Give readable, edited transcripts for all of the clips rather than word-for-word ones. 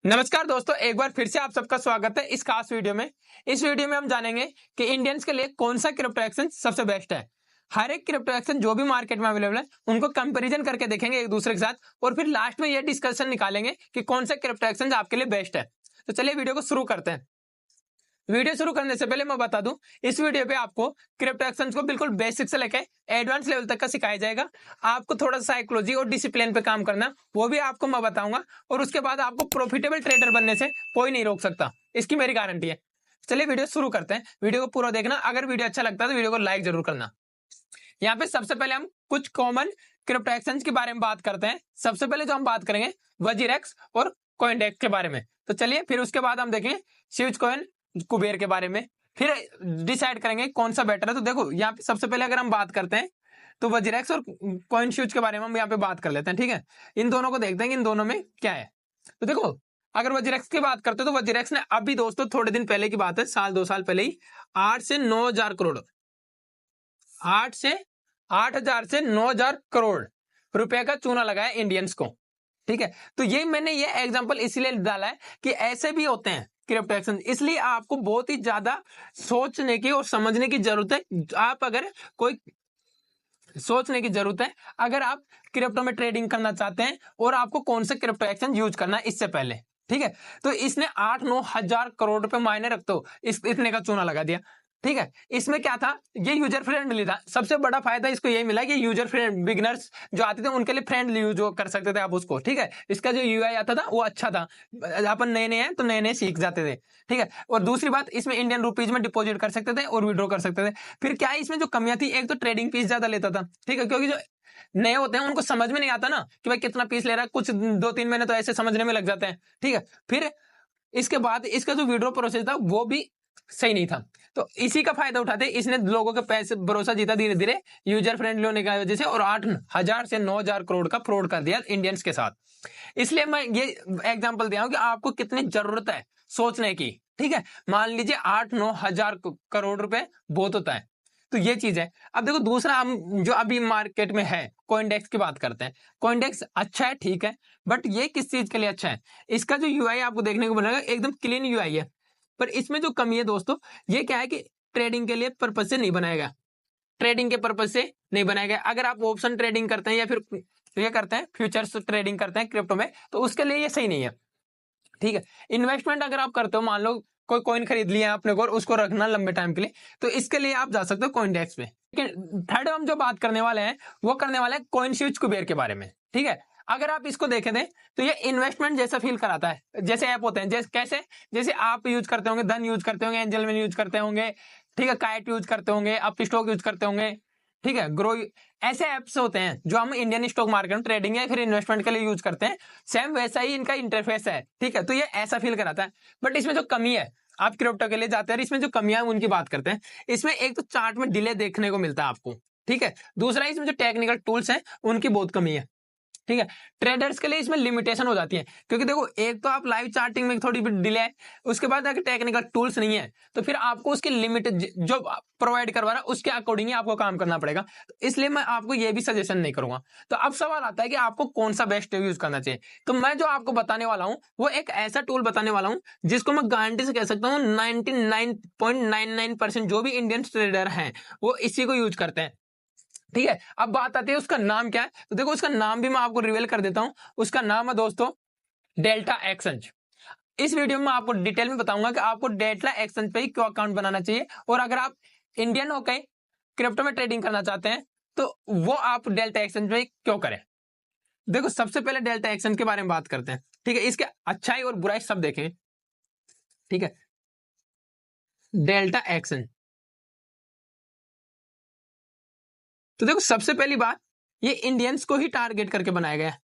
नमस्कार दोस्तों, एक बार फिर से आप सबका स्वागत है इस खास वीडियो में। इस वीडियो में हम जानेंगे कि इंडियंस के लिए कौन सा क्रिप्टो एक्सचेंज सबसे बेस्ट है। हर एक क्रिप्टो एक्सचेंज जो भी मार्केट में अवेलेबल है उनको कंपैरिजन करके देखेंगे एक दूसरे के साथ, और फिर लास्ट में ये डिस्कशन निकालेंगे कि कौन सा क्रिप्टो एक्सचेंज आपके लिए बेस्ट है। तो चलिए वीडियो को शुरू करते हैं। वीडियो शुरू करने से पहले मैं बता दूं, इस वीडियो पे आपको क्रिप्टो एक्सचेंज को बिल्कुल बेसिक से लेकर एडवांस लेवल तक का सिखाया जाएगा। आपको थोड़ा साइकोलॉजी और डिसिप्लिन पे काम करना वो भी आपको मैं बताऊंगा, और उसके बाद आपको प्रॉफिटेबल ट्रेडर बनने से कोई नहीं रोक सकता, इसकी मेरी गारंटी है। चलिए वीडियो शुरू करते हैं। वीडियो को पूरा देखना। अगर वीडियो अच्छा लगता है तो वीडियो को लाइक जरूर करना। यहाँ पे सबसे पहले हम कुछ कॉमन क्रिप्टो एक्सचेंज के बारे में बात करते हैं। सबसे पहले जो हम बात करेंगे वजीरेक्स और कॉइनडेक्स के बारे में। तो चलिए फिर उसके बाद हम देखेंगे स्विच कॉइन, कुबेर के बारे में, फिर डिसाइड करेंगे कौन सा बेटर है। तो देखो यहाँ पे सबसे पहले अगर हम बात करते हैं तो वजीरेक्स और कॉइन स्विच के बारे में हम यहाँ पे बात कर लेते हैं। ठीक है, इन दोनों को देखते हैं कि इन दोनों में क्या है। तो देखो, अगर वजीरेक्स की बात करते हो तो वजीरेक्स ने अभी दोस्तों थोड़े दिन पहले की बात है, साल 2 साल पहले ही 8 से 9 हजार करोड़ 8 से 9 हजार करोड़ रुपए का चूना लगाया इंडियंस को। ठीक है, तो ये मैंने ये एग्जांपल इसलिए डाला है कि ऐसे भी होते हैं क्रिप्टो एक्सचेंज, इसलिए आपको बहुत ही ज्यादा सोचने की और समझने की जरूरत है। आप अगर कोई सोचने की जरूरत है अगर आप क्रिप्टो में ट्रेडिंग करना चाहते हैं और आपको कौन सा क्रिप्टो एक्सचेंज यूज करना है इससे पहले। ठीक है, तो इसने 8-9 हजार करोड़ रुपए मायने रखते हो इतने का चूना लगा दिया। ठीक है, इसमें क्या था, ये यूजर फ्रेंडली था। सबसे बड़ा फायदा इसको यही मिला कि यूजर फ्रेंड, बिगिनर्स जो आते थे उनके लिए फ्रेंडली यूज कर सकते थे आप उसको। ठीक है, इसका जो यूआई आता था वो अच्छा था। अपन नए नए हैं तो नए नए सीख जाते थे। ठीक है, और दूसरी बात, इसमें इंडियन रुपीज में डिपॉजिट कर सकते थे और विड्रॉ कर सकते थे। फिर क्या है, इसमें जो कमियां थी, एक तो ट्रेडिंग फीस ज्यादा लेता था। ठीक है, क्योंकि जो नए होते हैं उनको समझ में नहीं आता ना कि भाई कितना पीस ले रहा है, कुछ 2-3 महीने तो ऐसे समझने में लग जाते हैं। ठीक है, फिर इसके बाद इसका जो विड्रॉ प्रोसेस था वो भी सही नहीं था। तो इसी का फायदा उठाते इसने लोगों के पैसे भरोसा जीता धीरे धीरे यूजर फ्रेंडली होने की वजह से, और 8 हजार से 9 हजार करोड़ का फ्रॉड कर दिया इंडियंस के साथ। इसलिए मैं ये एग्जांपल दिया हूं कि आपको कितनी जरूरत है सोचने की। ठीक है, मान लीजिए 8-9 हजार करोड़ रुपए बहुत होता है, तो ये चीज है। अब देखो दूसरा, हम जो अभी मार्केट में है कॉइनडेक्स की बात करते हैं। कॉइनडेक्स अच्छा है, ठीक है, बट ये किस चीज के लिए अच्छा है, इसका जो यूआई आपको देखने को मिलेगा एकदम क्लीन यूआई है। पर इसमें जो कमी है दोस्तों, ये क्या है कि ट्रेडिंग के लिए पर्पज से नहीं बनाया गया। ट्रेडिंग के पर्पज से नहीं बनाया गया। अगर आप ऑप्शन ट्रेडिंग करते हैं या फिर ये करते हैं फ्यूचर्स ट्रेडिंग करते हैं क्रिप्टो में, तो उसके लिए ये सही नहीं है। ठीक है, इन्वेस्टमेंट अगर आप करते हो, मान लो कोई कॉइन खरीद लिया आपने और उसको रखना लंबे टाइम के लिए, तो इसके लिए आप जा सकते हो कॉइनडेक्स पे। थर्ड हम जो बात करने वाले हैं वो करने वाले हैं कॉइन स्विच कुबेर के बारे में। ठीक है, अगर आप इसको देखें थे तो ये इन्वेस्टमेंट जैसा फील कराता है, जैसे ऐप होते हैं, जैसे कैसे, जैसे आप यूज करते होंगे, धन यूज करते होंगे, एंजल में यूज करते होंगे, ठीक है, काइट यूज करते होंगे, अप स्टॉक यूज करते होंगे, ठीक है, ग्रो, ऐसे ऐप्स होते हैं जो हम इंडियन स्टॉक मार्केट में ट्रेडिंग या फिर इन्वेस्टमेंट के लिए यूज करते हैं। सेम वैसा ही इनका इंटरफेस है। ठीक है, तो ये ऐसा फील कराता है। बट इसमें जो कमी है, आप क्रिप्टो के लिए जाते हैं, इसमें जो कमियां हैं उनकी बात करते हैं। इसमें एक तो चार्ट में डिले देखने को मिलता है आपको। ठीक है, दूसरा इसमें जो टेक्निकल टूल्स हैं उनकी बहुत कमी है। ठीक है, ट्रेडर्स के लिए इसमें लिमिटेशन हो जाती है, क्योंकि देखो एक तो आप लाइव चार्टिंग में थोड़ी डिले है, उसके बाद अगर टेक्निकल टूल्स नहीं है तो फिर आपको उसकी लिमिट जो प्रोवाइड करवा रहा है उसके अकॉर्डिंग ही आपको काम करना पड़ेगा। तो इसलिए मैं आपको ये भी सजेशन नहीं करूंगा। तो अब सवाल आता है कि आपको कौन सा बेस्ट यूज करना चाहिए। तो मैं जो आपको बताने वाला हूं वो एक ऐसा टूल बताने वाला हूं जिसको मैं गारंटी से कह सकता हूं 99.99% जो भी इंडियन ट्रेडर हैं वो इसी को यूज करते हैं। ठीक है, अब बात आती है उसका नाम क्या है। तो देखो उसका नाम भी मैं आपको रिवील कर देता हूं। उसका नाम है दोस्तों डेल्टा एक्सचेंज। इस वीडियो में आपको डिटेल में बताऊंगा कि आपको डेल्टा एक्सचेंज पे ही क्यों अकाउंट बनाना चाहिए, और अगर आप इंडियन होकर क्रिप्टो में ट्रेडिंग करना चाहते हैं तो वो आप डेल्टा एक्सचेंज पे क्यों करें। देखो सबसे पहले डेल्टा एक्सचेंज के बारे में बात करते हैं। ठीक है, इसके अच्छाई और बुराई सब देखें। ठीक है, डेल्टा एक्सचेंज, तो देखो सबसे पहली बात, ये इंडियंस को ही टारगेट करके बनाया गया है।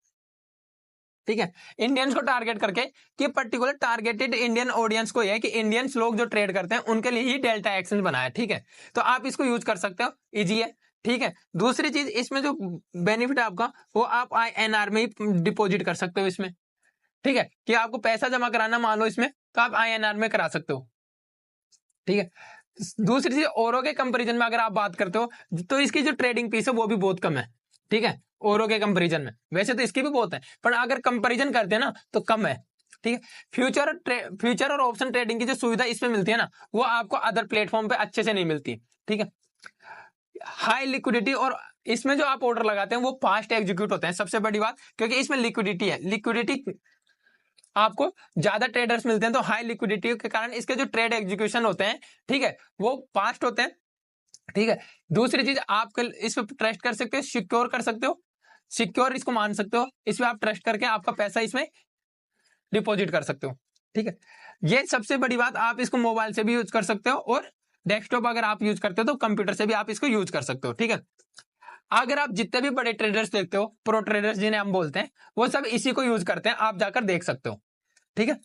ठीक है, इंडियंस को टारगेट करके, कि पर्टिकुलर टारगेटेड इंडियन ऑडियंस को, यह है कि इंडियंस लोग जो ट्रेड करते हैं उनके लिए ही डेल्टा एक्सचेंज बनाया है। ठीक है, तो आप इसको यूज कर सकते हो, इजी है। ठीक है, दूसरी चीज इसमें जो बेनिफिट है आपका, वो आप INR में ही डिपॉजिट कर सकते हो इसमें। ठीक है, कि आपको पैसा जमा कराना मान लो इसमें, तो आप INR में करा सकते हो। ठीक है, दूसरी चीज औरों के कंपैरिजन में अगर आप बात करते हो तो इसकी जो ट्रेडिंग फीस है वो भी बहुत कम है। ठीक है, औरों के कंपैरिजन में, वैसे तो इसकी भी बहुत है पर अगर कंपैरिजन करते हैं ना तो कम है। ठीक है। फ्यूचर और ऑप्शन ट्रेडिंग की जो सुविधा इसमें मिलती है ना, वो आपको अदर प्लेटफॉर्म पे अच्छे से नहीं मिलती। ठीक है। हाई लिक्विडिटी, और इसमें जो आप ऑर्डर लगाते हैं वो फास्ट एग्जीक्यूट होते हैं, सबसे बड़ी बात, क्योंकि इसमें लिक्विडिटी है। लिक्विडिटी आपको ज्यादा ट्रेडर्स मिलते हैं, तो हाई लिक्विडिटी के कारण इसके जो ट्रेड एग्जीक्यूशन होते हैं, ठीक है, वो फास्ट होते हैं। ठीक है। दूसरी चीज, आप इस पर ट्रस्ट कर सकते हो, सिक्योर कर सकते हो, सिक्योर इसको मान सकते हो, इसमें आप ट्रस्ट करके आपका पैसा इसमें डिपॉजिट कर सकते हो। ठीक है। ये सबसे बड़ी बात, आप इसको मोबाइल से भी यूज कर सकते हो, और डेस्कटॉप अगर आप यूज करते हो तो कंप्यूटर से भी आप इसको यूज कर सकते हो। ठीक है। अगर आप जितने भी बड़े ट्रेडर्स देखते हो, प्रो ट्रेडर्स जिन्हें हम बोलते हैं, वो सब इसी को यूज करते हैं, आप जाकर देख सकते हो। ठीक है।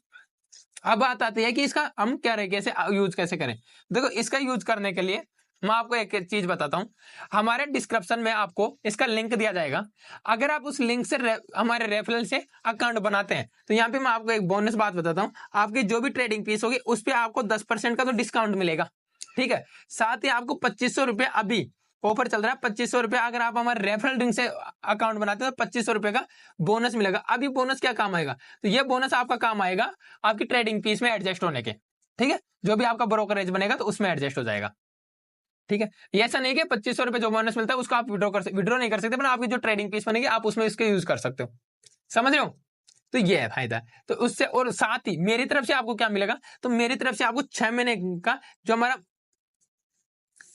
अब बात आती है कि इसका हम क्या रहे, कैसे यूज कैसे करें। देखो, इसका यूज करने के लिए मैं आपको एक चीज बताता हूं। हमारे डिस्क्रिप्शन में आपको इसका लिंक दिया जाएगा। अगर आप उस लिंक से हमारे रेफरल से अकाउंट बनाते हैं, तो यहाँ पे मैं आपको एक बोनस बात बताता हूँ। आपकी जो भी ट्रेडिंग फीस होगी उस पर आपको 10% का तो डिस्काउंट मिलेगा। ठीक है। साथ ही आपको 2500 रुपये अभी ऑफर चल रहा है, 2500 रुपये अगर आप हमारे रेफरल लिंक से अकाउंट बनाते हो तो 2500 रुपये का बोनस मिलेगा। अभी बोनस क्या काम आएगा, तो ये बोनस आपका काम आएगा आपकी ट्रेडिंग फीस में एडजस्ट होने के। ठीक है। जो भी आपका ब्रोकरेज बनेगा तो उसमें एडजस्ट हो जाएगा। ठीक है। ये ऐसा नहीं कि 2500 रुपये जो बोनस मिलता है उसको आप विड्रॉ नहीं कर सकते, पर आपकी जो ट्रेडिंग फीस बनेगी आप उसमें इसके यूज कर सकते हो। समझ रहे हो। तो ये है फायदा। तो उससे, और साथ ही मेरी तरफ से आपको क्या मिलेगा, तो मेरी तरफ से आपको 6 महीने का जो हमारा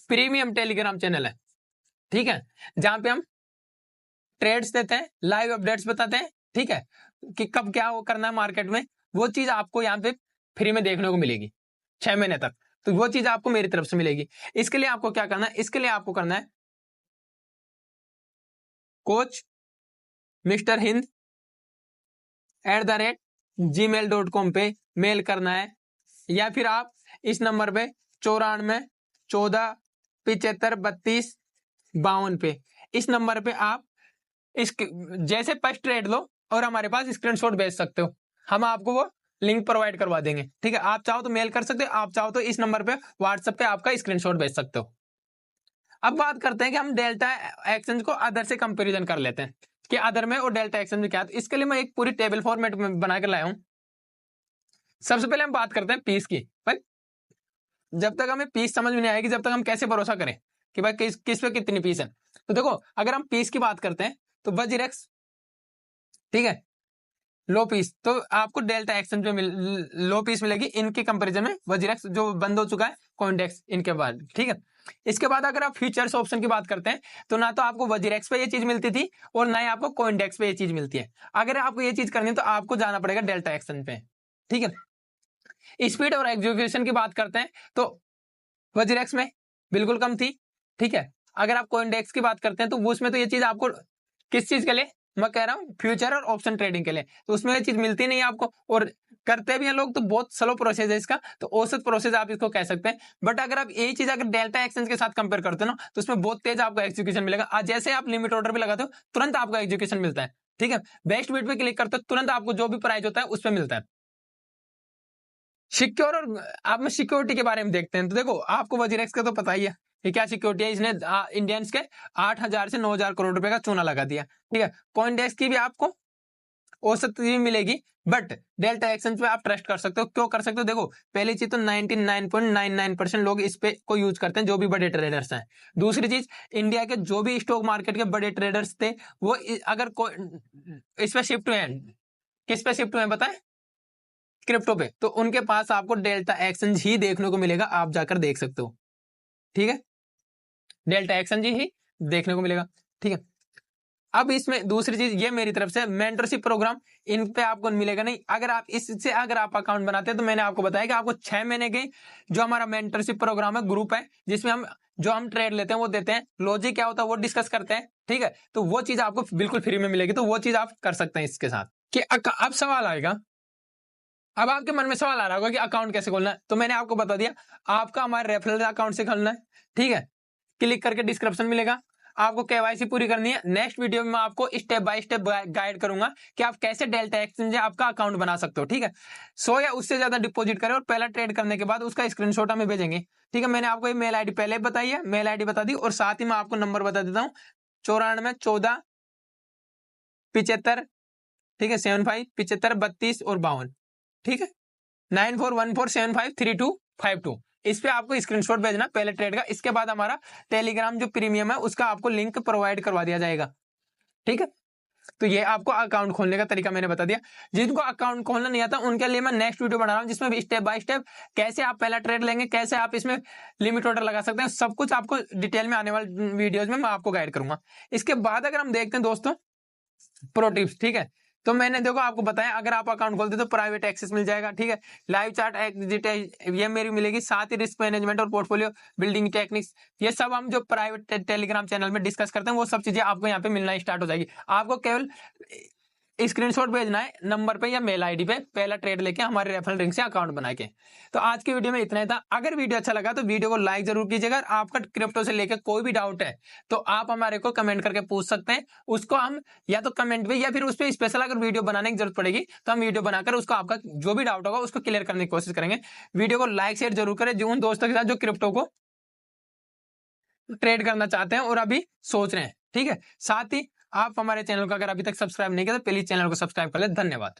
प्रीमियम टेलीग्राम चैनल है, ठीक है, जहां पे हम ट्रेड्स देते हैं, लाइव अपडेट्स बताते हैं, ठीक है, कि कब क्या वो करना है मार्केट में, वो चीज आपको यहाँ पे फ्री में देखने को मिलेगी 6 महीने तक। तो वो चीज आपको मेरी तरफ से मिलेगी। इसके लिए आपको क्या करना है, इसके लिए आपको करना है कोच मिस्टर हिंद @gmail.com पे मेल करना है, या फिर आप इस नंबर पे 9414753252 पे, इस नंबर पे आप इस जैसे फर्स्ट ट्रेड लो और हमारे पास स्क्रीनशॉट भेज सकते हो, हम आपको वो लिंक प्रोवाइड करवा देंगे। ठीक है। आप चाहो तो मेल कर सकते हो, आप चाहो तो इस नंबर पे व्हाट्सएप पे आपका स्क्रीनशॉट भेज सकते हो। अब बात करते हैं कि हम डेल्टा एक्सचेंज को अदर से कंपैरिजन कर लेते हैं कि अदर में और डेल्टा एक्सचेंज में क्या है। तो इसके लिए मैं एक पूरी टेबल फॉर्मेट में बना कर लाया हूं। सबसे पहले हम बात करते हैं पीस की। भाई, जब तक हमें पीस समझ में नहीं आएगी, जब तक हम कैसे भरोसा करें कि भाई किस पे कितनी पीस है। तो देखो, अगर हम पीस की बात करते हैं तो वजीरेक्स, ठीक है, लो पीस, तो आपको डेल्टा एक्सचेंज पे लो पीस मिलेगी। इनके कंपैरिजन में वजीरेक्स जो बंद हो चुका है, कॉइनडेक्स इनके बाद। ठीक है। इसके बाद अगर आप फ्यूचर्स ऑप्शन की बात करते हैं, तो ना तो आपको वजीरेक्स पे ये चीज मिलती थी और ना ही आपको कॉइनडेक्स पे ये चीज मिलती है। अगर आपको ये चीज करनी है तो आपको जाना पड़ेगा डेल्टा एक्सचेंज पे। ठीक है। स्पीड और एग्जीक्यूशन की बात करते हैं तो वजीरेक्स में बिल्कुल कम थी। ठीक है। अगर आप कॉइनडेक्स की बात करते हैं तो उसमें तो ये चीज आपको किस चीज के लिए मैं कह रहा हूँ, फ्यूचर और ऑप्शन ट्रेडिंग के लिए, तो उसमें ये चीज मिलती नहीं है आपको, और करते भी हैं लोग तो बहुत स्लो प्रोसेस है इसका, तो औसत प्रोसेस आप इसको कह सकते हैं। बट अगर आप यही चीज अगर डेल्टा एक्सचेंज के साथ कंपेयर करते हो ना, तो उसमें बहुत तेज आपको एग्जीक्यूशन मिलेगा। आज जैसे आप लिमिट ऑर्डर भी लगाते हो तुरंत आपको एग्जीक्यूशन मिलता है। ठीक है। बेस्ट बिड पे क्लिक करते हो तुरंत आपको जो भी प्राइस होता है उस पर मिलता है। सिक्योर, और आप में सिक्योरिटी के बारे में देखते हैं तो देखो, आपको वजीरेक्स का तो पता ही है कि क्या सिक्योरिटी है। इसने इंडियंस के 8000 से 9000 करोड़ रुपए का चूना लगा दिया। ठीक है। कॉइनडेस्क की भी आपको औसत भी मिलेगी, बट डेल्टा एक्सचेंज पे आप ट्रस्ट कर सकते हो। क्यों कर सकते हो, देखो, पहली चीज तो 99.99% लोग इस पे को यूज करते हैं, जो भी बड़े ट्रेडर्स हैं। दूसरी चीज, इंडिया के जो भी स्टॉक मार्केट के बड़े ट्रेडर्स थे वो अगर इस पे शिफ्ट हुए हैं, किस पे शिफ्ट हुए हैं बताएं, क्रिप्टो पे, तो उनके पास आपको डेल्टा एक्सचेंज ही देखने को मिलेगा, आप जाकर देख सकते हो। ठीक है। डेल्टा एक्सचेंज ही देखने को मिलेगा। ठीक है। अब इसमें दूसरी चीज, ये मेरी तरफ से मेंटरशिप प्रोग्राम, इन पे आपको मिलेगा नहीं। अगर आप इससे अगर आप अकाउंट बनाते हैं तो मैंने आपको बताया कि आपको 6 महीने के जो हमारा मेंटरशिप प्रोग्राम है, ग्रुप है, जिसमें हम ट्रेड लेते हैं वो देते हैं, लॉजिक क्या होता है वो डिस्कस करते हैं। ठीक है। तो वो चीज आपको बिल्कुल फ्री में मिलेगी, तो वो चीज आप कर सकते हैं इसके साथ। कि अब सवाल आएगा, अब आपके मन में सवाल आ रहा होगा कि अकाउंट कैसे खोलना है, तो मैंने आपको बता दिया, आपका हमारे रेफरल अकाउंट से खोलना है। ठीक है। क्लिक करके डिस्क्रिप्शन मिलेगा, आपको केवाईसी पूरी करनी है। नेक्स्ट वीडियो में मैं आपको स्टेप बाय स्टेप गाइड करूंगा कि आप कैसे डेल्टा एक्सचेंज आपका अकाउंट बना सकते हो। ठीक है। 100 या उससे ज्यादा डिपॉजिट करें और पहला ट्रेड करने के बाद उसका स्क्रीनशॉट हमें भेजेंगे। ठीक है। मैंने आपको ये मेल आईडी पहले बताई है, मेल आईडी बता दी, और साथ ही मैं आपको नंबर बता देता हूँ, 941475, ठीक है, 75 75 32 और 52। ठीक है, 9414753252 इस पे आपको स्क्रीनशॉट भेजना पहले ट्रेड का। इसके बाद हमारा टेलीग्राम जो प्रीमियम है उसका आपको लिंक प्रोवाइड करवा दिया जाएगा। ठीक है, तो ये आपको अकाउंट खोलने का तरीका मैंने बता दिया। जिनको अकाउंट खोलना नहीं आता उनके लिए मैं नेक्स्ट वीडियो बना रहा हूं जिसमें स्टेप बाय स्टेप कैसे आप पहला ट्रेड लेंगे, कैसे आप इसमें लिमिट ऑर्डर लगा सकते हैं, सब कुछ आपको डिटेल में आने वाले वीडियोस में मैं आपको गाइड करूंगा। इसके बाद अगर हम देखते हैं दोस्तों प्रो टिप्स, ठीक है, तो मैंने देखो आपको बताया अगर आप अकाउंट खोलते तो प्राइवेट एक्सेस मिल जाएगा। ठीक है, लाइव चार्ट एग्जिट ये मेरी मिलेगी, साथ ही रिस्क मैनेजमेंट और पोर्टफोलियो बिल्डिंग टेक्निक्स, ये सब हम जो प्राइवेट टेलीग्राम चैनल में डिस्कस करते हैं वो सब चीजें आपको यहाँ पे मिलना स्टार्ट हो जाएगी। आपको केवल स्क्रीनशॉट भेजना है नंबर पे या मेल आईडी पे पहला ट्रेड लेके हमारे रेफरल लिंक से अकाउंट बना के। तो आज की वीडियो में इतना ही था। अगर वीडियो अच्छा लगा तो वीडियो को लाइक जरूर कीजिएगा। आपका क्रिप्टो से लेकर कोई भी डाउट है तो आप हमारे को कमेंट करके पूछ सकते हैं, उसको हम या तो कमेंट पे या फिर उस पर स्पेशल अगर वीडियो बनाने की जरूरत पड़ेगी तो हम वीडियो बनाकर उसको आपका जो भी डाउट होगा उसको क्लियर करने की कोशिश करेंगे। वीडियो को लाइक शेयर जरूर करें उन दोस्तों के साथ जो क्रिप्टो को ट्रेड करना चाहते हैं और अभी सोच रहे हैं। ठीक है, साथ ही आप हमारे चैनल को अगर अभी तक सब्सक्राइब नहीं किया तो प्लीज चैनल को सब्सक्राइब कर ले। धन्यवाद।